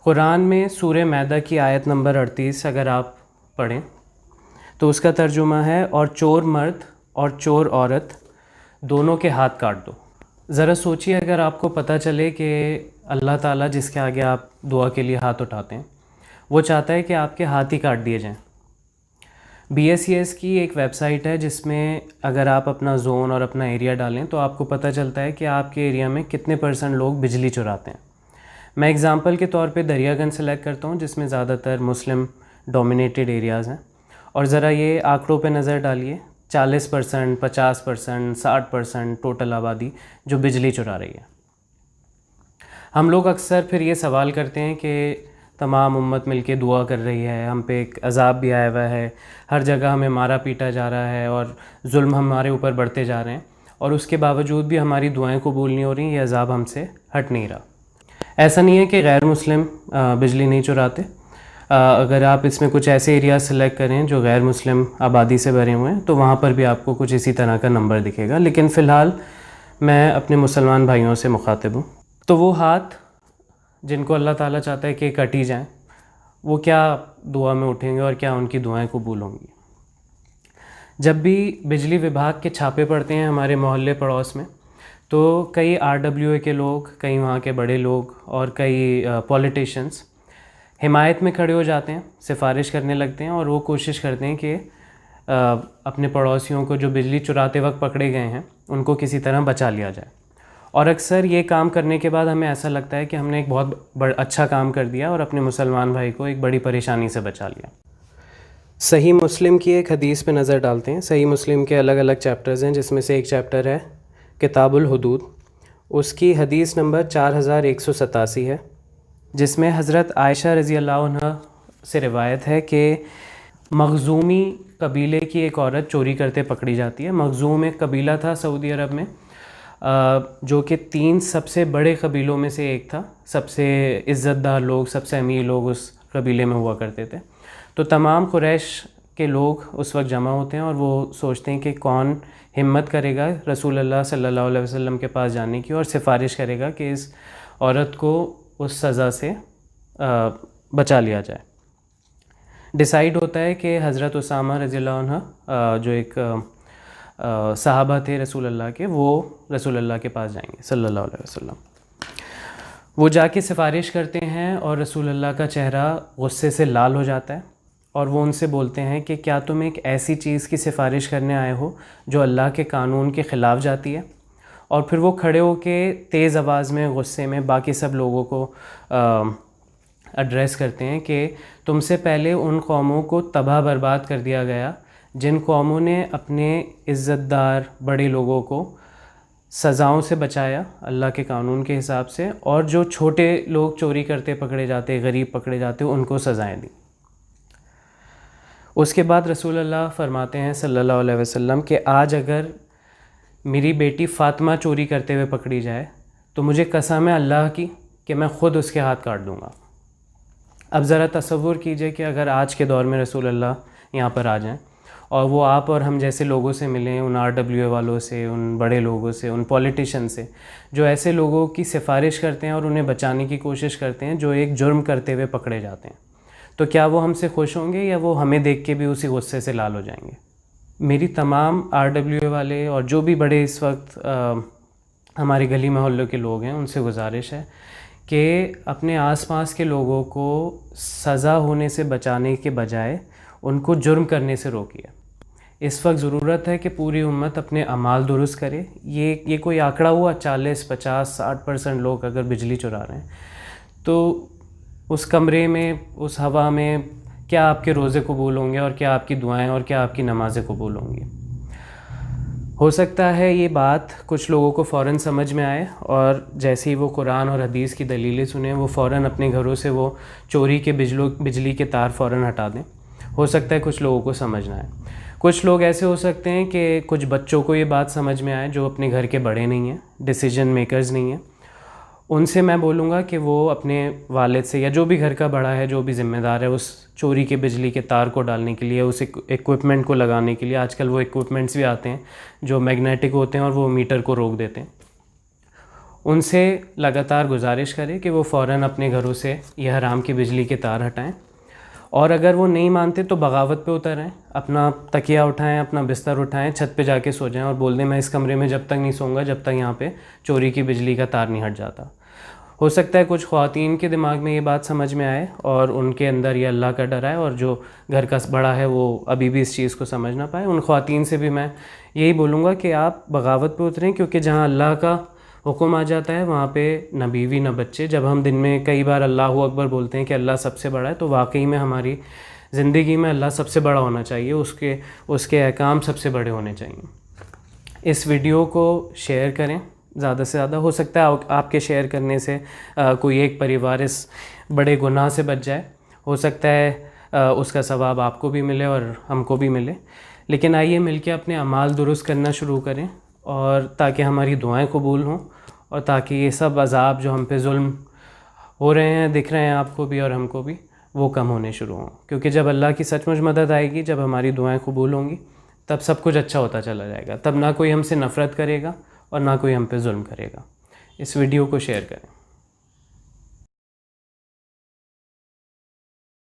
कुरान में सूरह मैदा की आयत नंबर 38 अगर आप पढ़ें तो उसका तर्जुमा है, और चोर मर्द और चोर औरत दोनों के हाथ काट दो। ज़रा सोचिए, अगर आपको पता चले कि अल्लाह ताला जिसके आगे आप दुआ के लिए हाथ उठाते हैं वो चाहता है कि आपके हाथ ही काट दिए जाएं। BSES की एक वेबसाइट है जिसमें अगर आप अपना ज़ोन और अपना एरिया डालें तो आपको पता चलता है कि आपके एरिया में कितने % लोग बिजली चुराते हैं। मैं एग्ज़ाम्पल के तौर पे दरियागंज सेलेक्ट करता हूँ जिसमें ज़्यादातर मुस्लिम डोमिनेटेड एरियाज़ हैं, और ज़रा ये आंकड़ों पे नज़र डालिए, 40%, 50%, 60% टोटल आबादी जो बिजली चुरा रही है। हम लोग अक्सर फिर ये सवाल करते हैं कि तमाम उम्मत मिलके दुआ कर रही है, हम पे एक अज़ाब भी आया हुआ है, हर जगह हमें मारा पीटा जा रहा है और जुल्म हमारे ऊपर बढ़ते जा रहे हैं, और उसके बावजूद भी हमारी दुआएं कबूल नहीं हो रही, ये अज़ाब हमसे हट नहीं रहा। ऐसा नहीं है कि गैर मुस्लिम बिजली नहीं चुराते। अगर आप इसमें कुछ ऐसे एरिया सेलेक्ट करें जो गैर मुस्लिम आबादी से भरे हुए हैं तो वहाँ पर भी आपको कुछ इसी तरह का नंबर दिखेगा, लेकिन फ़िलहाल मैं अपने मुसलमान भाइयों से मुखातिब हूँ। तो वो हाथ जिनको अल्लाह ताला चाहता है कि कट ही जाएँ, वो क्या दुआ में उठेंगे और क्या उनकी दुआएं कबूल होंगी। जब भी बिजली विभाग के छापे पड़ते हैं हमारे मोहल्ले पड़ोस में, तो कई RWA के लोग, कई वहाँ के बड़े लोग और कई पॉलिटिशियंस हिमायत में खड़े हो जाते हैं, सिफारिश करने लगते हैं और वो कोशिश करते हैं कि अपने पड़ोसियों को जो बिजली चुराते वक्त पकड़े गए हैं उनको किसी तरह बचा लिया जाए। और अक्सर ये काम करने के बाद हमें ऐसा लगता है कि हमने एक बहुत अच्छा काम कर दिया और अपने मुसलमान भाई को एक बड़ी परेशानी से बचा लिया। सही मुस्लिम की एक हदीस पे नज़र डालते हैं। सही मुस्लिम के अलग अलग चैप्टर्स हैं जिसमें से एक चैप्टर है किताबुल हुदूद। उसकी हदीस नंबर 4187 है, जिसमें हज़रत आयशा रज़ी अल्लाह अन्हा से रिवायत है कि मखज़ूमी कबीले की एक औरत चोरी करते पकड़ी जाती है। मखज़ूम एक कबीला था सऊदी अरब में, जो कि 3 सबसे बड़े कबीलों में से एक था। सबसे इज़्ज़तदार लोग, सबसे अमीर लोग उस कबीले में हुआ करते थे। तो तमाम कुरैश के लोग उस वक्त जमा होते हैं और वो सोचते हैं कि कौन हिम्मत करेगा रसूल अल्लाह सल्लल्लाहु अलैहि वसल्लम के पास जाने की और सिफारिश करेगा कि इस औरत को उस सज़ा से बचा लिया जाए। डिसाइड होता है कि हज़रत उसामा रज़ियल्लाहु अन्हु जो एक सहाबा थे रसूल अल्लाह के, वो रसूल अल्लाह के पास जाएंगे सल्लल्लाहु अलैहि वसल्लम। वो जाके सिफारिश करते हैं और रसूल अल्लाह का चेहरा गुस्से से लाल हो जाता है और वो उनसे बोलते हैं कि क्या तुम एक ऐसी चीज़ की सिफारिश करने आए हो जो अल्लाह के कानून के ख़िलाफ़ जाती है। और फिर वो खड़े होके तेज़ आवाज़ में गुस्से में बाकी सब लोगों को एड्रेस करते हैं कि तुमसे पहले उन कौमों को तबाह बर्बाद कर दिया गया जिन कौमों ने अपने इज़्ज़तदार बड़े लोगों को सज़ाओं से बचाया अल्लाह के कानून के हिसाब से, और जो छोटे लोग चोरी करते पकड़े जाते, गरीब पकड़े जाते, उनको सज़ाएं दी। उसके बाद रसूल अल्लाह फरमाते हैं सल्लल्लाहु अलैहि वसल्लम कि आज अगर मेरी बेटी फ़ातिमा चोरी करते हुए पकड़ी जाए तो मुझे कसम है अल्लाह की कि मैं ख़ुद उसके हाथ काट दूँगा। अब ज़रा तसव्वुर कीजिए कि अगर आज के दौर में रसूल अल्लाह यहाँ पर आ जाएं और वो आप और हम जैसे लोगों से मिलें, उन RWA वालों से, उन बड़े लोगों से, उन पॉलिटिशियन से जो ऐसे लोगों की सिफारिश करते हैं और उन्हें बचाने की कोशिश करते हैं जो एक जुर्म करते हुए पकड़े जाते हैं, तो क्या वो हमसे खुश होंगे या वो हमें देख के भी उसी गुस्से से लाल हो जाएंगे। मेरी तमाम RWA वाले और जो भी बड़े इस वक्त हमारे गली मोहल्लों के लोग हैं उनसे गुजारिश है कि अपने आसपास के लोगों को सज़ा होने से बचाने के बजाय उनको जुर्म करने से रोकिए। इस वक्त ज़रूरत है कि पूरी उम्मत अपने अमाल दुरुस्त करे। ये कोई आंकड़ा हुआ 40, 50, 60% लोग अगर बिजली चुरा रहे हैं तो उस कमरे में, उस हवा में क्या आपके रोज़े कबूल होंगे और क्या आपकी दुआएं और क्या आपकी नमाज़ें कबूल होंगी। हो सकता है ये बात कुछ लोगों को फ़ौरन समझ में आए और जैसे ही वो कुरान और हदीस की दलीलें सुने वो फ़ौरन अपने घरों से वो चोरी के बिजली के तार फ़ौरन हटा दें। हो सकता है कुछ लोगों को समझ ना आए। कुछ लोग ऐसे हो सकते हैं कि कुछ बच्चों को ये बात समझ में आए जो अपने घर के बड़े नहीं हैं, डिसीजन मेकर्स नहीं हैं। उनसे मैं बोलूँगा कि वो अपने वालिद से या जो भी घर का बड़ा है, जो भी ज़िम्मेदार है, उस चोरी के बिजली के तार को डालने के लिए, उस इक्विपमेंट को लगाने के लिए, आजकल वो इक्विपमेंट्स भी आते हैं जो मैग्नेटिक होते हैं और वो मीटर को रोक देते हैं, उनसे लगातार गुजारिश करें कि वो फ़ौरन अपने घरों से यह हराम की बिजली के तार हटाएं। और अगर वो नहीं मानते तो बगावत पे उतर आएँ, अपना तकिया उठाएं, अपना बिस्तर उठाएं, छत पे जाके सो जाएं और बोल दें मैं इस कमरे में जब तक नहीं सोऊंगा जब तक यहाँ पे चोरी की बिजली का तार नहीं हट जाता। हो सकता है कुछ ख़वातीन के दिमाग में ये बात समझ में आए और उनके अंदर ये अल्लाह का डर आए, और जो घर का बड़ा है वो अभी भी इस चीज़ को समझ ना पाए। उन ख़वातीन से भी मैं यही बोलूँगा कि आप बगावत पे उतरें, क्योंकि जहाँ अल्लाह का हुक्म आ जाता है वहाँ पे न बीवी न बच्चे। जब हम दिन में कई बार अल्लाहु अकबर बोलते हैं कि अल्लाह सबसे बड़ा है, तो वाकई में हमारी ज़िंदगी में अल्लाह सबसे बड़ा होना चाहिए, उसके अहकाम सबसे बड़े होने चाहिए। इस वीडियो को शेयर करें ज़्यादा से ज़्यादा। हो सकता है आपके शेयर करने से कोई एक परिवार इस बड़े गुनाह से बच जाए। हो सकता है उसका सवाब आपको भी मिले और हमको भी मिले। लेकिन आइए मिलके अपने अमाल दुरुस्त करना शुरू करें, और ताकि हमारी दुआएं कबूल हों, और ताकि ये सब अज़ाब जो हम पे जुल्म हो रहे हैं, दिख रहे हैं आपको भी और हमको भी, वो कम होने शुरू हों। क्योंकि जब अल्लाह की सचमुच मदद आएगी, जब हमारी दुआएं कबूल होंगी, तब सब कुछ अच्छा होता चला जाएगा। तब ना कोई हमसे नफ़रत करेगा और ना कोई हम पे जुल्म करेगा। इस वीडियो को शेयर करें।